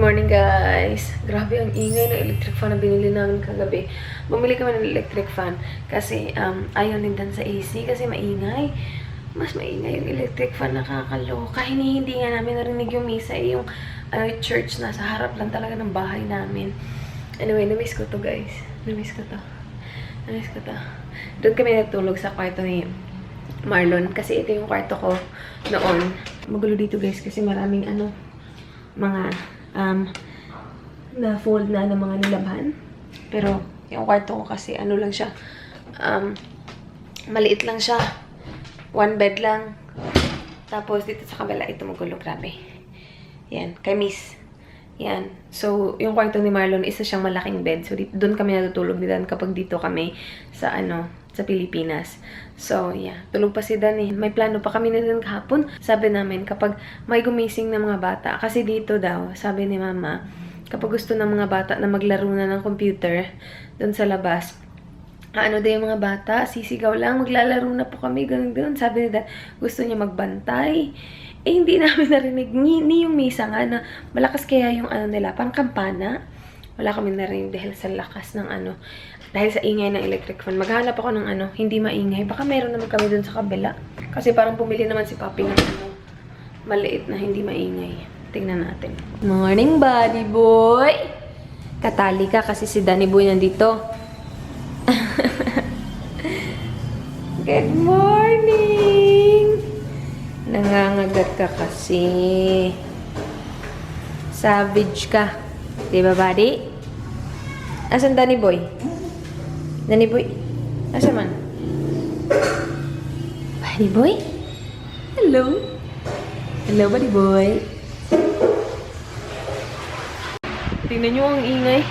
morning guys! Grabe ang ingay ng electric fan na binili namin kagabi. Bumili kami ng electric fan kasi ayaw nindan sa AC kasi maingay. Mas maingay yung electric fan, nakakaloka. Hindi nga namin narinig yung misa yung church na sa harap lang talaga ng bahay namin. Anyway, namiss ko to guys. Namiss ko to. Doon kami natulog sa kwarto ni Marlon kasi ito yung kwarto ko noon. Magulo dito guys kasi maraming mga na-fold na ng mga nilabhan. Pero, yung kwarto ko kasi, lang siya. Maliit lang siya. One bed lang. Tapos, dito sa kabila, ito magulo. Grabe. Yan. Kay Miss. Yan. So, yung kwarto ni Marlon, isa siyang malaking bed. So, doon kami natutulog ni Dan kapag dito kami sa, sa Pilipinas. So, yeah. Tulog pa si Dan eh. May plano pa kami na din kahapon. Sabi namin, kapag may gumising na mga bata, kasi dito daw, sabi ni Mama, kapag gusto ng mga bata na maglaro na ng computer, doon sa labas, daw yung mga bata, sisigaw lang, maglalaro na po kami, ganun. Sabi ni Dan, gusto niya magbantay. Eh, hindi namin narinig, ni yung misa nga na malakas kaya yung nila, pang kampana. Wala kami narinig dahil sa lakas ng dahil sa ingay ng electric fan. Maghanap ako ng hindi maingay. Baka meron naman kami dun sa kabila. Kasi parang pumili naman si Papi ng maliit na hindi maingay. Tingnan natin. Morning, buddy boy! Katali ka kasi si Danny Boy nandito. Good morning! Nangangagat ka kasi. Savage ka. Diba, buddy? Asan Danny Boy? Danny Boy? Asan man? Buddy Boy? Hello? Hello, Buddy Boy? Tingnan nyo ang ingay.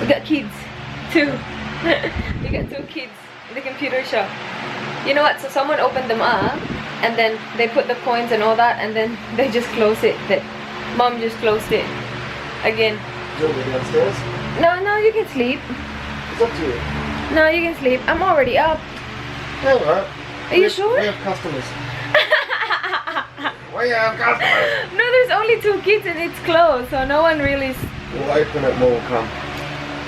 We got kids. Two. We got two kids in the computer shop. You know what? So someone opened them up, and then they put the coins and all that, and then they just closed it. Mom just closed it. Again. You want me downstairs? No, you can sleep. It's up to you. No, you can sleep. I'm already up. No, right. Are you sure? We have customers. We have customers. No, there's only two kids and it's closed, so no one really... We'll open it, more will come.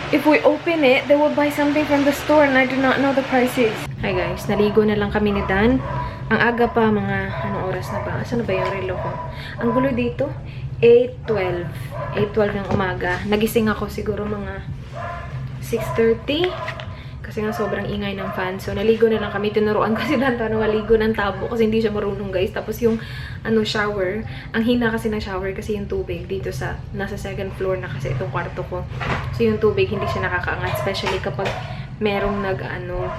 If we open it, they will buy something from the store and I do not know the prices. Hi guys, naligo na lang kami ni Dan. Ang aga pa, mga anong oras na ba? Saan na ba yung relo ko? Ang gulo dito, 8:12. 8:12 ng umaga. Nagising ako siguro mga 6:30. Kasi nga sobrang ingay ng fan. So, naligo na lang kami. Tinuruan ko si Dan paano maligo ng tabo kasi hindi siya marunong guys. Tapos yung shower, ang hina kasi ng shower kasi yung tubig dito sa, nasa second floor na kasi itong kwarto ko. So, yung tubig hindi siya nakakaangat. Especially kapag merong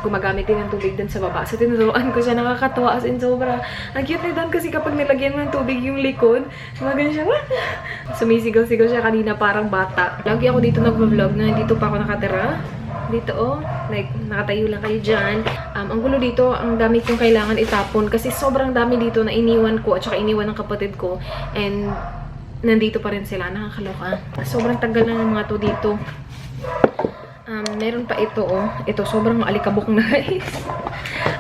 gumagamit din ng tubig dun sa baba. So, tinuruan ko siya. Nakakatawa as in sobra. Ang cute ni Dan kasi kapag nilagyan mo ng tubig yung likod, gumagano siya. Sumisigaw-sigaw siya kanina parang bata. Lagi ako dito nag-vlog na dito pa ako nakatira. Dito, like, nakatayo lang kayo dyan. Ang gulo dito, ang dami kong kailangan itapon kasi sobrang dami dito na iniwan ko at saka iniwan ng kapatid ko. And, nandito pa rin sila. Nakakaloka. Sobrang tagal na ng mga to dito. Meron pa ito, Ito, sobrang alikabok na, guys.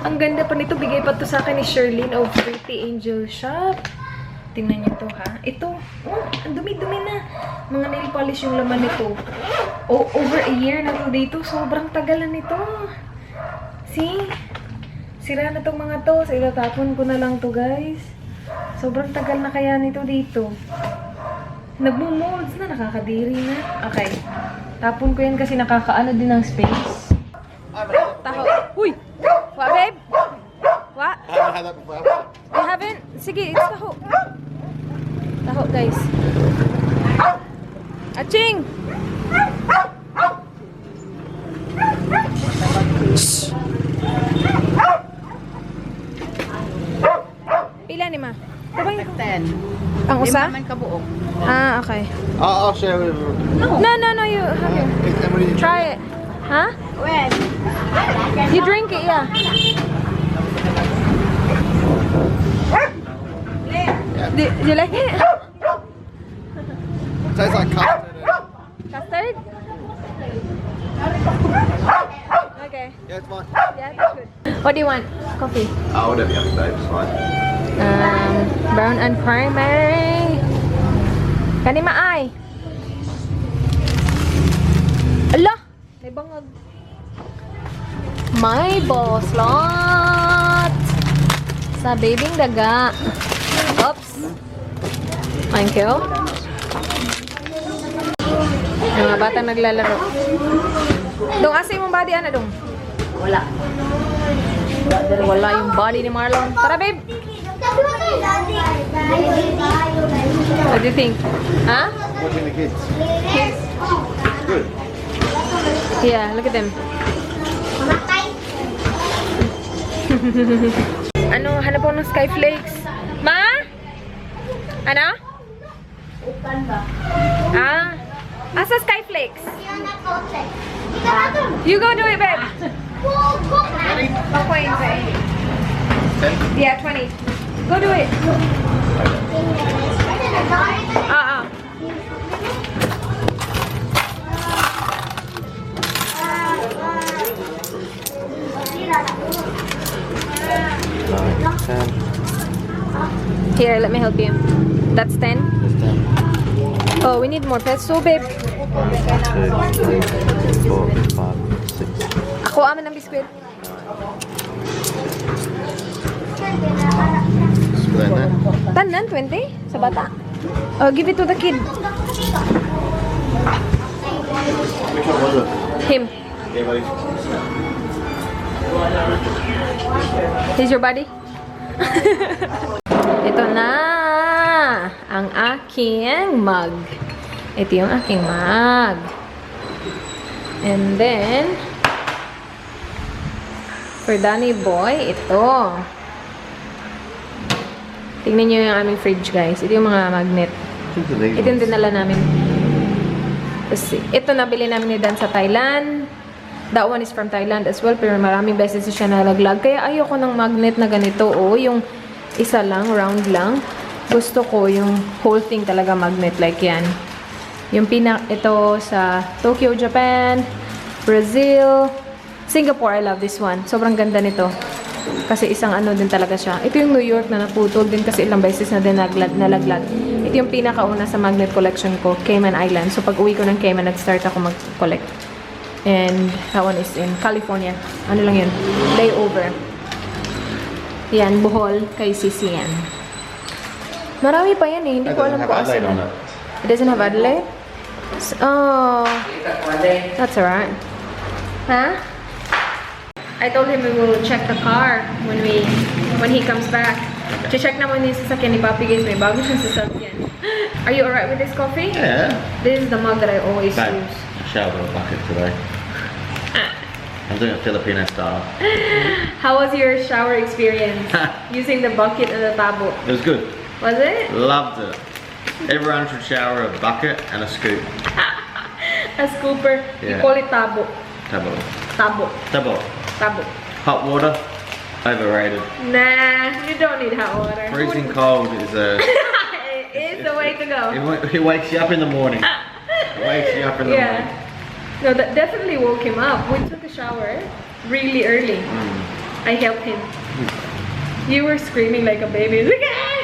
Ang ganda pa nito. Bigay pa to sa akin ni Sherlyn of Pretty Angel Shop. Tingnan niyo to, ha? Ito. Ang dumi-dumi na. Mga nail polish yung laman nito. Over a year na to dito. Sobrang tagal na nito. See? Sira na tong mga to. So, itatapon ko na lang to, guys. Sobrang tagal na kaya nito dito. Nagmo-molds na. Nakakadiri na. Okay. Tapon ko yan kasi nakakaano din ng space. Taho. Uy! What, babe? What? I haven't had that before. You haven't? Sige, it's taho. Taho, guys. Aching! Shh! Pila ni ma? 10. Ang usa? Naman kabuok. Ah, okay. I'll share with you. No, you have it. Try it. Huh? When? You drink it, yeah. Do you like it? Tastes like custard. Custard? Okay. Yeah, it's fine. Yeah, that's good. What do you want? Coffee? Oh, whatever you have, babe, it's fine. Brown and primary. Kani maay. My ball slot sa babing daga. Oops. Thank you. Yung mga batang naglalaro. Dong, asa yung body, ana, Dong? Wala. Wala yung body ni Marlon. Tara, babe! What do you think? Huh? Watching the kids. Kids? Good. Yeah, look at them. Ano, hanap po ng skyflakes. Ma? Ano? Ah? Asa skyflakes? You go do it, babe. Yeah, 20. Go do it. Here, let me help you. That's 10. Oh, we need more pesto, babe. 1, 2, 3, 4, 5, 6. Ako aman ng biskwit. Split that. Tanan, 20? Sa bata. Oh, give it to the kid. Which one was it? Him. Yeah, buddy. Here's your buddy. Ito na ang aking mug. Ito yung aking mug. And then, for Danny Boy, ito. Tingnan nyo yung aming fridge, guys. Ito yung mga magnet. Ito yung dinala namin. Tapos, ito nabili namin ni Dan sa Thailand. That one is from Thailand as well. Pero maraming beses siya nalaglag. Kaya ayoko ng magnet na ganito. O, yung isa lang, round lang. Gusto ko yung whole thing talaga magnet like yan. Yung ito sa Tokyo, Japan, Brazil, Singapore. I love this one. Sobrang ganda nito. Kasi isang ano din talaga siya. Ito yung New York na naputol din kasi ilang beses na din nalaglag. Ito yung pinakauna sa magnet collection ko, Cayman Island. So pag uwi ko ng Cayman, nag-start ako mag-collect. And that one is in California. Ano lang yun? Layover. Yan, Bohol, kay Sisi yan. Marami pa yan eh. Hindi ko alam kung asan. It doesn't have Adelaide? Oh. That's alright. Huh? I told him we will check the car when he comes back. Check naman yung sasakyan ni Papi, guys. May bago siyang sasakyan. Are you alright with this coffee? Yeah. This is the mug that I always Babe, use. I showered with a bucket today. I'm doing a Filipino style. How was your shower experience? Using the bucket and the tabo? It was good. Was it? Loved it. Everyone should shower a bucket and a scoop. A scooper. You Yeah. call it tabo. Tabo. Tabo. Tabo. Tabo. Hot water, overrated. Nah, you don't need hot water. Freezing cold is a... It is the way to go. It wakes you up in the morning. It wakes you up in the morning. No, that definitely woke him up. We took a shower really early. I helped him. You were screaming like a baby. Like, ah!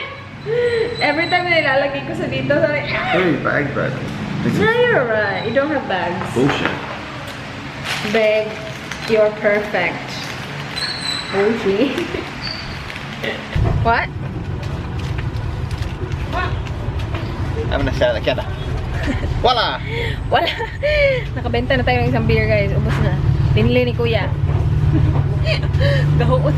Every time na nilalagay ko sa dito, sabi, ah! Three bags, babe. No, you're right. You don't have bags. Bullshit. Babe, you're perfect. Okay. What? Having a shot at the camera. Voila! Wala. Nakabenta na tayo ng isang beer, guys. Ubus na. Pinili ni Kuya. Gahuot.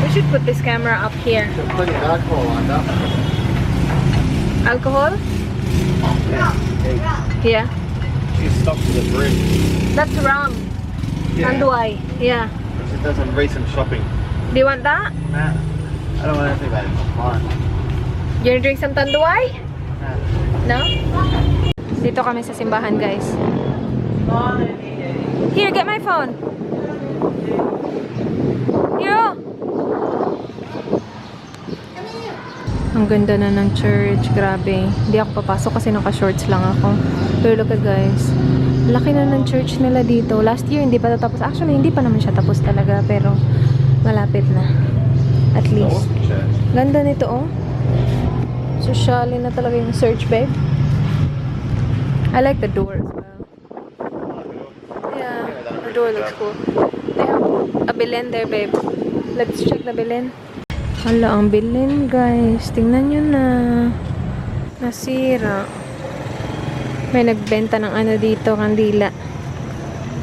We should put this camera up here. Plenty of alcohol lined up. Alcohol? Yeah. She stopped to the brim. That's rum. Yeah. Tanduay. Yeah. She does some recent shopping. Do you want that? Nah. I don't want anything about it. It's fine. You wanna drink some tanduay? Nah. No? Dito kami sa simbahan, guys. Here, get my phone. Here. Ang ganda na ng church. Grabe. Hindi ako papasok kasi naka-shorts lang ako. Pero look at guys. Laki na ng church nila dito. Last year, hindi pa tapos. Actually, hindi pa naman siya tapos talaga. Pero, malapit na. At least. Ganda nito, oh. Socially na talaga yung search, babe. I like the door as well. Yeah, the door looks cool. They have a Belen there, babe. Let's check the Belen. Hala, ang Belen, guys. Tingnan nyo na. Nasira. May nagbenta ng ano dito, kandila.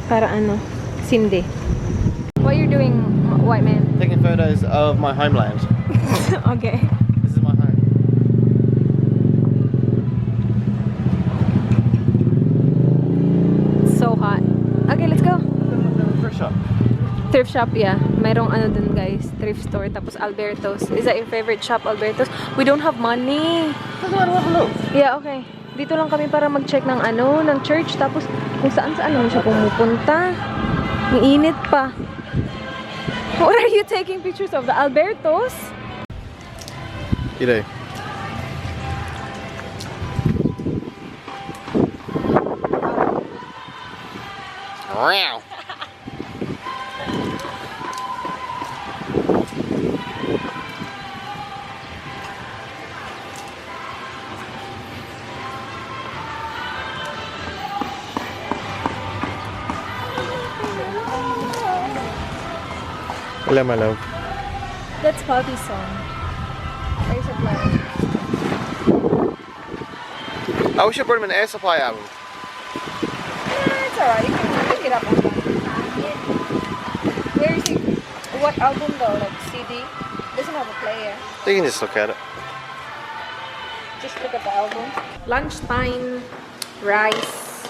Para ano, sindi. What are you doing, white man? Taking photos of my homeland. Okay. This is my home. So hot. Okay, let's go. Thrift shop. Thrift shop, yeah. Mayroong ano dun, guys. Thrift store. Tapos Alberto's. Is that your favorite shop, Alberto's? We don't have money. Have a look. Yeah, okay. Dito lang kami para mag-check ng ano, ng church. Tapos kung saan-saan naman siya pumupunta. Ang init pa. What are you taking pictures of? The Alberto's? You do. Wow. Hello, my love. That's Poppy's song. Air Supply. I wish I brought him an Air Supply album. Yeah, it's alright. You can look it up online. Where is it? What album though? Like CD? Doesn't have a player. You can just look at it. Just look at the album. Lunchtime, rice,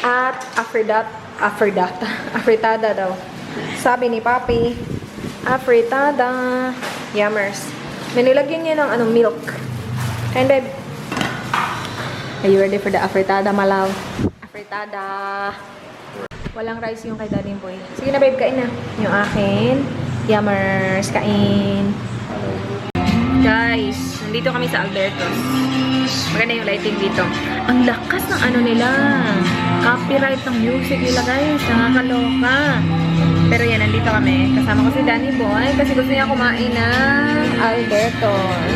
at afritada daw. Sabi ni Papi, afritada, yummers. May nilagyan niya ng ano, milk. And then, are you ready for the afritada, my love? Afritada. Walang rice yung kay Daddy Boy. Sige na, babe, kain na. Yung akin, yummers, kain. Guys, nandito kami sa Alberto's. Maganda yung lighting dito. Ang lakas ng ano nila. Copyright ng music nila, guys. Nakakaloka. Pero yan, nandito kami. Kasama ko si Danny Boy kasi gusto niya kumain ng Alberto's.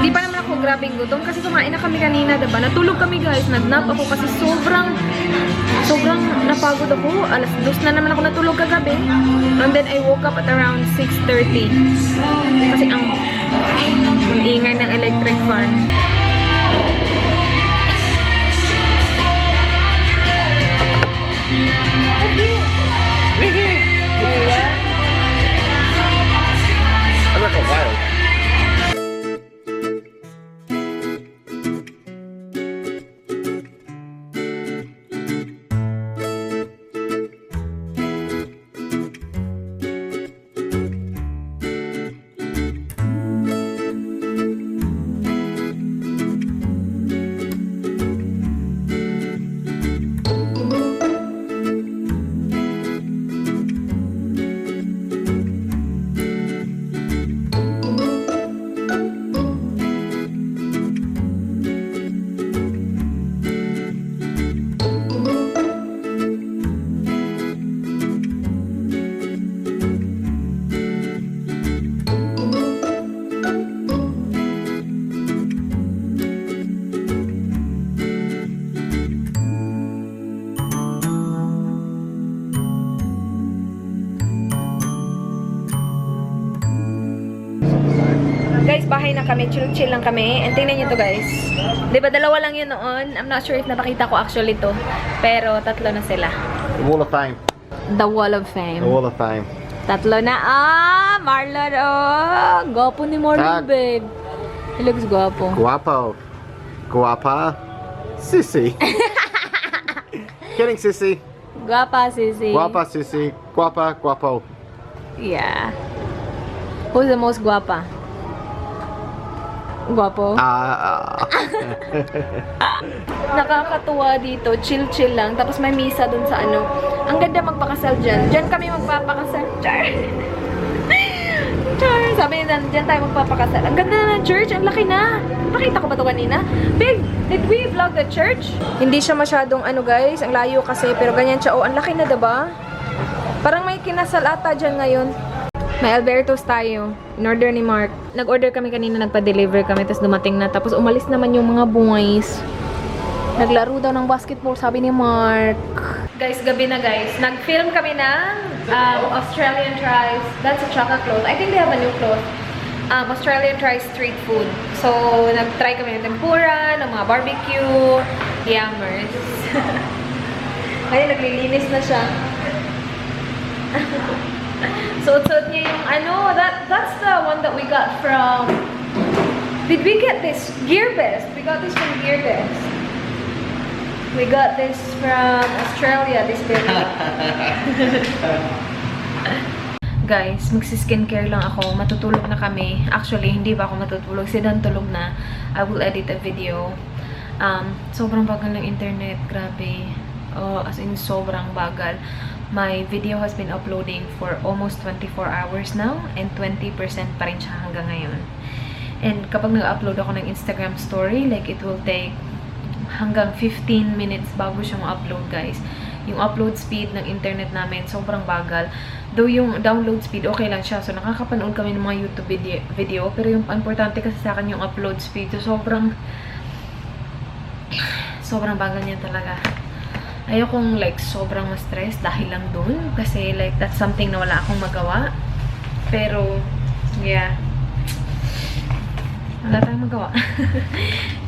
Hindi pa naman ako grabing gutom kasi kumain na kami kanina, diba? Natulog kami, guys. Nagnap ako kasi sobrang napagod ako. Alas 2 na naman ako natulog kagabi. And then I woke up at around 6:30. Kasi ang ingay ng electric fan. I'm like a wild. Guys, bahay na kami. Chill-chill lang kami. And tingnan nyo to, guys. Diba, dalawa lang yun noon. I'm not sure if napakita ko actually to. Pero, tatlo na sila. The Wall of Fame. The Wall of Fame. The Wall of Fame. Tatlo na. Marlon, Gwapo ni Marlon, babe. He looks gwapo. Guapo. Guapa. Sissy. Kidding, Sissy. Guapa, sisi. Guapa, Sissy. Guapa, guapo. Yeah. Who's the most guapa? Guwapo? Nakakatuwa dito. Chill-chill lang. Tapos may misa dun sa ano. Ang ganda magpakasal dyan. Dyan kami magpapakasal. Char! Char! sabi nila, dyan tayo magpapakasal. Ang ganda na ng church, ang laki na. Nakita ko ba ito kanina? Babe, did we vlog the church? Hindi siya masyadong ano guys, ang layo kasi, pero ganyan siya. Oh, ang laki na diba? Parang may kinasal ata dyan ngayon. May Albertos tayo. In-order ni Mark. Nag-order kami kanina, nagpa-deliver kami, tapos dumating na. Tapos umalis naman yung mga boys. Naglaro daw ng basketball, sabi ni Mark. Guys, gabi na guys. Nag-film kami ng Australian Tries. That's a chocolate cloth. I think they have a new cloth. Australian Tries street food. So, nag-try kami ng tempura, ng mga barbecue, yammers. Ay, naglilinis na siya. Suot-suot niya yung ano, that's the one that we got from, did we get this? Gearbest. We got this from Gearbest. We got this from Australia, this baby. Guys, magsi-skincare lang ako. Matutulog na kami. Actually, hindi pa ako matutulog. Si Dan tulog na. I will edit a video. Sobrang bagal ng internet. Grabe. As in, sobrang bagal. My video has been uploading for almost 24 hours now. And 20% pa rin siya hanggang ngayon. And kapag nag-upload ako ng Instagram story, like it will take hanggang 15 minutes bago siyang upload guys. Yung upload speed ng internet namin sobrang bagal. Though yung download speed okay lang siya. So nakakapanood kami ng mga YouTube video. Pero yung importante kasi sa akin yung upload speed. So sobrang bagal niya talaga. Ayokong like sobrang ma-stress dahil lang dun. Kasi like that's something na wala akong magawa. Pero yeah. Wala tayong magawa.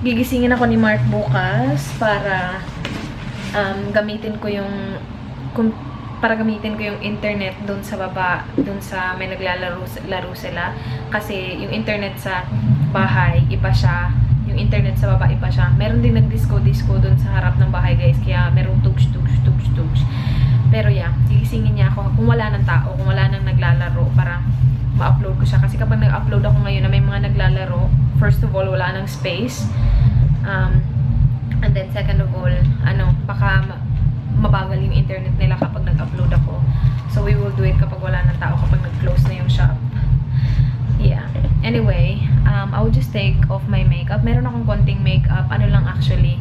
Gigisingin ako ni Mark bukas para gamitin ko yung internet doon sa baba, doon sa may naglalaro sila. Kasi yung internet sa bahay, iba siya. Yung internet sa baba, iba siya. Meron din nag-disco doon sa harap ng bahay, guys. Kaya merong tugs. Pero yeah, gigisingin niya ako kung wala ng tao, kung wala nang naglalaro para ma-upload ko siya. Kasi kapag nag-upload ako ngayon na may mga naglalaro, first of all, wala nang space. And then, second of all, baka mabagal yung internet nila kapag nag-upload ako. So, we will do it kapag wala nang tao, kapag nag-close na yung shop. Yeah. Anyway, I will just take off my makeup. Meron akong konting makeup. Ano lang actually,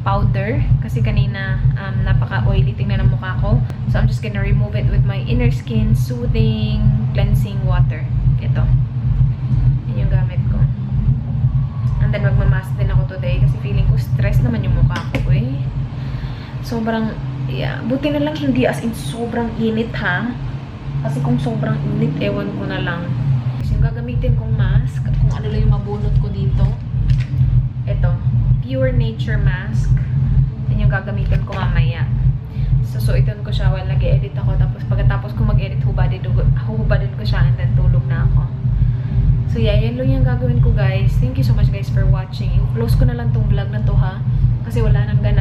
powder. Kasi kanina, napaka-oily tingnan ng mukha ko. So, I'm just gonna remove it with my Inner Skin Soothing Cleansing Water. Ito. Yan yung gamit ko. And then, magmamask din ako today. Kasi feeling ko stress naman yung mukha ko eh. Sobrang, yeah. Buti na lang hindi as in sobrang init ha. Kasi kung sobrang init, ewan ko na lang. Kasi yung gagamitin kong mask, kung ano lang yung mabunot ko dito. Ito. Pure Nature Mask. Yan yung gagamitin ko mamaya. Susuitin ko siya while nag-edit ako. Tapos pagkatapos ko mag-edit, hubadin ko siya and then tulog na ako. So yeah, yan lang yung gagawin ko guys. Thank you so much guys for watching. I-close ko na lang tong vlog na to ha. Kasi wala nang ganap.